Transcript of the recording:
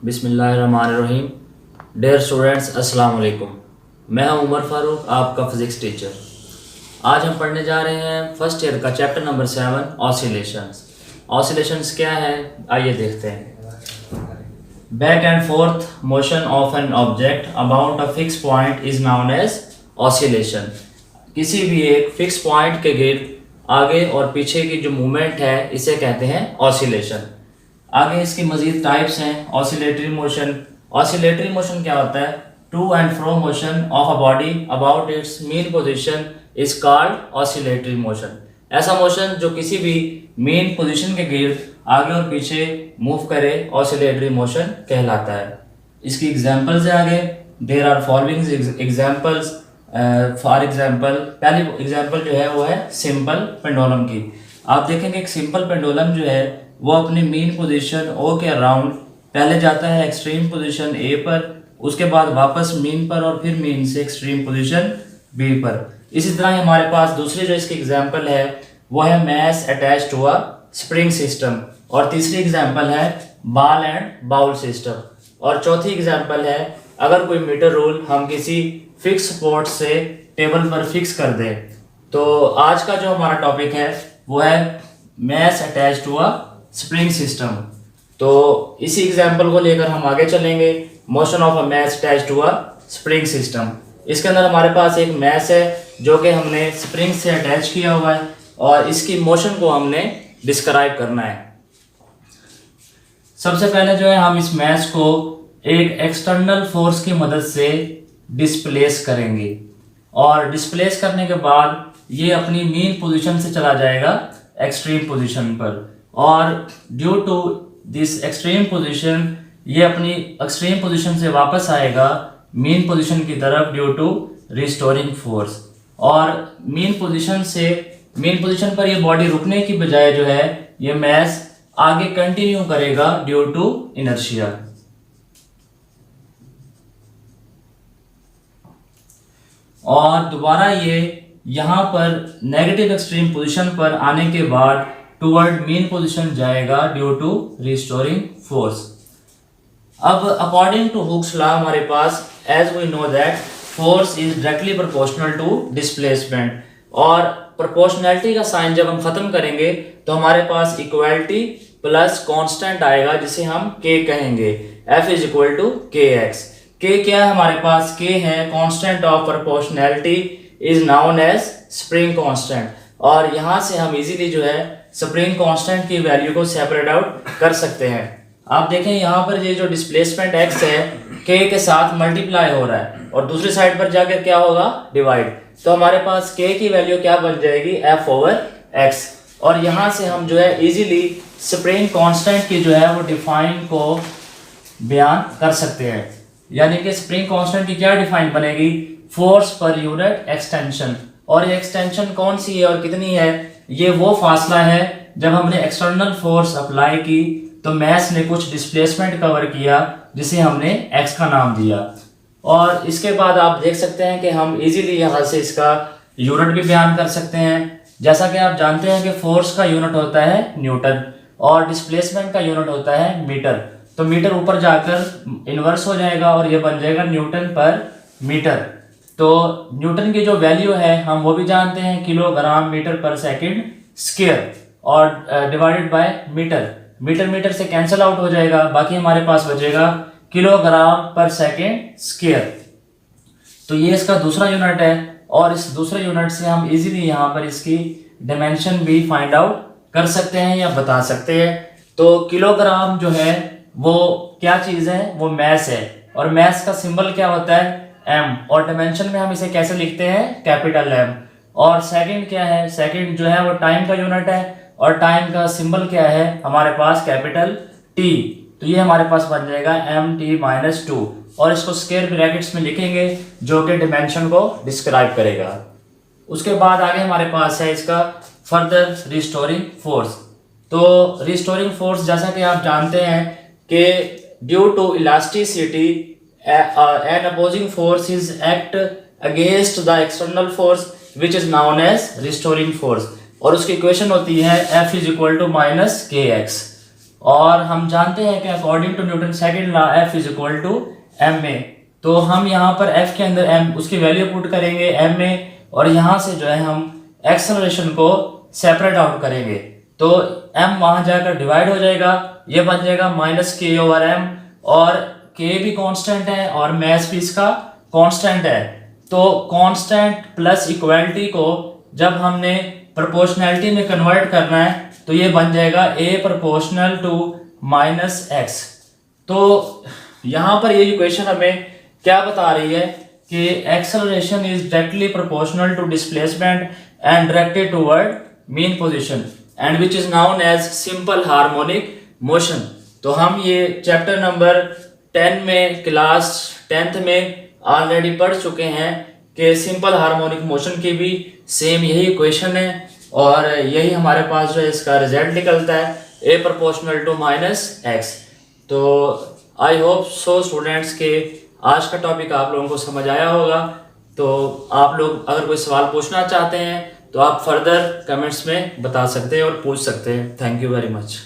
बिस्मिल्लाहिर्रहमानिर्रहीम। Dear students, अस्सलाम वालेकुम। मैं हूं उमर फारूक, आपका फिज़िक्स टीचर। आज हम पढ़ने जा रहे हैं फर्स्ट ईयर का चैप्टर नंबर 7 ऑसिलेशंस। ऑसिलेशंस क्या है, आइए देखते हैं। Back and forth motion of an object about a fix point is known as oscillation. किसी भी एक फिक्स पॉइंट के गिर्द आगे और पीछे की जो मूवमेंट है इसे कहते हैं ऑसिलेशन। आगे इसकी मजीद टाइप्स हैं। Oscillatory motion. ऑसिलेटरी मोशन क्या होता है? To and fro motion of a body about its mean position is called oscillatory motion. ऐसा मोशन जो किसी भी मेन पोजीशन के गिर्द आगे और पीछे मूव करे ऑसिलेटरी मोशन कहलाता है। इसकी एग्जांपल्स है आगे। There are following examples. For example, पहली एग्जांपल जो है वो है सिंपल पेंडुलम की। आप देखेंगे एक सिंपल पेंडुलम जो है वो अपनी मेन पोजीशन ओ के अराउंड पहले जाता है एक्सट्रीम पोजीशन ए पर, उसके बाद वापस मीन पर और फिर मीन से एक्सट्रीम पोजीशन बी पर। इसी तरह हमारे पास दूसरी जो इसकी एग्जांपल है वो है mass attach to a spring system, और तीसरी एग्जांपल है बॉल एंड बाउल सिस्टम, और चौथी एग्जांपल है अगर कोई मीटर रूल हम किसी फिक्स स्पॉट से टेबल पर फिक्स कर दें। तो आज का जो हमारा टॉपिक है वो है mass attach to a spring system. तो इसी एग्जांपल को लेकर हम आगे चलेंगे। Motion of a mass attach to a spring system. इसके अंदर हमारे पास एक मैस है जो कि हमने स्प्रिंग से अटैच किया हुआ है और इसकी मोशन को हमने डिस्क्राइब करना है। सबसे पहले जो है हम इस मैस को एक एक्सटर्नल फोर्स की मदद से डिस्प्लेस करेंगे, और डिस्प्लेस करने के बाद ये अपनी मेन पोजीशन से चला जाएगा एक्सट्रीम पोजीशन पर, और due to this extreme position ये अपनी एक्सट्रीम पोजीशन से वापस आएगा मेन पोजीशन की तरफ ड्यू टू रिस्टोरिंग फोर्स। और मेन पोजीशन पर ये बॉडी रुकने की बजाय जो है ये मैस आगे कंटिन्यू करेगा ड्यू टू इनर्शिया। और दोबारा ये यहाँ पर नेगेटिव एक्सट्रीम पोजीशन पर आने के बाद टुवर्ड मेन पोजीशन जाएगा ड्यू टू रिस्टोरिंग फोर्स। अब अकॉर्डिंग टू हुक्स लॉ हमारे पास as we know that force is directly proportional to displacement, और प्रोपोर्शनैलिटी का साइन जब हम खत्म करेंगे तो हमारे पास इक्वालिटी प्लस कांस्टेंट आएगा जिसे हम k कहेंगे। F is equal to k x. k क्या है हमारे पास? k है constant of proportionality is known as spring constant, और यहाँ से हम इजीली जो है स्प्रिंग कांस्टेंट की वैल्यू को सेपरेट आउट कर सकते हैं। आप देखें यहाँ पर ये जो डिस्प्लेसमेंट x है k के साथ मल्टीप्लाई हो रहा है और दूसरी साइड पर जाकर क्या होगा? डिवाइड। तो हमारे पास k की वैल्यू क्या बन जाएगी? f over x। और यहाँ से हम जो है इजीली स्प्रिंग कांस्टेंट की जो है वो डिफाइन को बयान कर सकते हैं। यानी कि स्प्रिंग कांस्टेंट की क्या डिफाइन बनेगी? Force per unit extension. और ये एक्सटेंशन कौन सी है और कितनी है? ये वो फासला है जब हमने एक्सटर्नल फोर्स अप्लाई की तो मैस ने कुछ डिस्प्लेसमेंट कवर किया जिसे हमने x का नाम दिया। और इसके बाद आप देख सकते हैं कि हम इजीली यहाँ से इसका यूनिट भी बयान कर सकते हैं। जैसा कि आप जानते हैं कि फोर्स का यूनिट होता है न्यूटन और डिस्प्लेसमेंट का यूनिट होता है मीटर। तो मीटर ऊपर जाकर इन्वर्स हो जाएगा और ये बन जाएगा न्यूटन पर मीटर। तो न्यूटन की जो वैल्यू है हम वो भी जानते हैं, किलोग्राम मीटर पर सेकंड स्क्वायर, और डिवाइडेड बाय मीटर से कैंसिल आउट हो जाएगा, बाकी हमारे पास बचेगा किलोग्राम पर सेकंड स्क्वायर। तो ये इसका दूसरा यूनिट है, और इस दूसरे यूनिट से हम इजीली यहाँ पर इसकी डायमेंशन भी फाइंड आउट कर सकते हैं या बता सकते हैं। तो किलोग्राम जो है वो क्या चीज़ है? वो मैस है, और मैस का सिंबल क्या होता है? m, और डायमेंशन में हम इसे कैसे लिखते हैं? Capital M। और सेकंड क्या है? सेकंड जो है वो टाइम का यूनिट है, और टाइम का सिंबल क्या है हमारे पास? Capital T। तो ये हमारे पास बन जाएगा mt-2, और इसको स्क्वायर ब्रैकेट्स में लिखेंगे जो कि डायमेंशन को डिस्क्राइब करेगा। उसके बाद आगे हमारे पास है इसका फर्दर रिस्टोरिंग फोर्स। तो रिस्टोरिंग फोर्स जैसा कि आप जानते हैं कि due to elasticity an opposing force is act against the external force which is known as restoring force, और उसकी इक्वेशन होती है F is equal to minus k x. और हम जानते हैं कि according to Newton second law F is equal to m में, तो हम यहाँ पर F के अंदर m उसकी वैल्यू पुट करेंगे m में, और यहाँ से जो है हम एक्सेलरेशन को सेपरेट आउट करेंगे, तो m वहाँ जाकर डिवाइड हो जाएगा, ये बन जाएगा -k/m, और k भी कांस्टेंट है और मास भी इसका कांस्टेंट है। तो कांस्टेंट प्लस इक्वालिटी को जब हमने प्रोपोर्शनैलिटी में कन्वर्ट करना है तो ये बन जाएगा a प्रोपोर्शनल टू -x। तो यहाँ पर ये इक्वेशन हमें क्या बता रही है कि acceleration is directly proportional to displacement and directed toward mean position and which is known as simple harmonic motion. तो हम ये चैप्टर नंबर 10 में क्लास 10th में ऑलरेडी पढ़ चुके हैं कि सिंपल हार्मोनिक मोशन की भी सेम यही इक्वेशन है, और यही हमारे पास जो है इसका रिजल्ट निकलता है a प्रोपोर्शनल टू -x। तो आई होप सो स्टूडेंट्स के आज का टॉपिक आप लोगों को समझ आया होगा। तो आप लोग अगर कोई सवाल पूछना चाहते हैं तो आप फर्दर कमेंट्स में बता सकते हैं और पूछ सकते हैं। Thank you very much.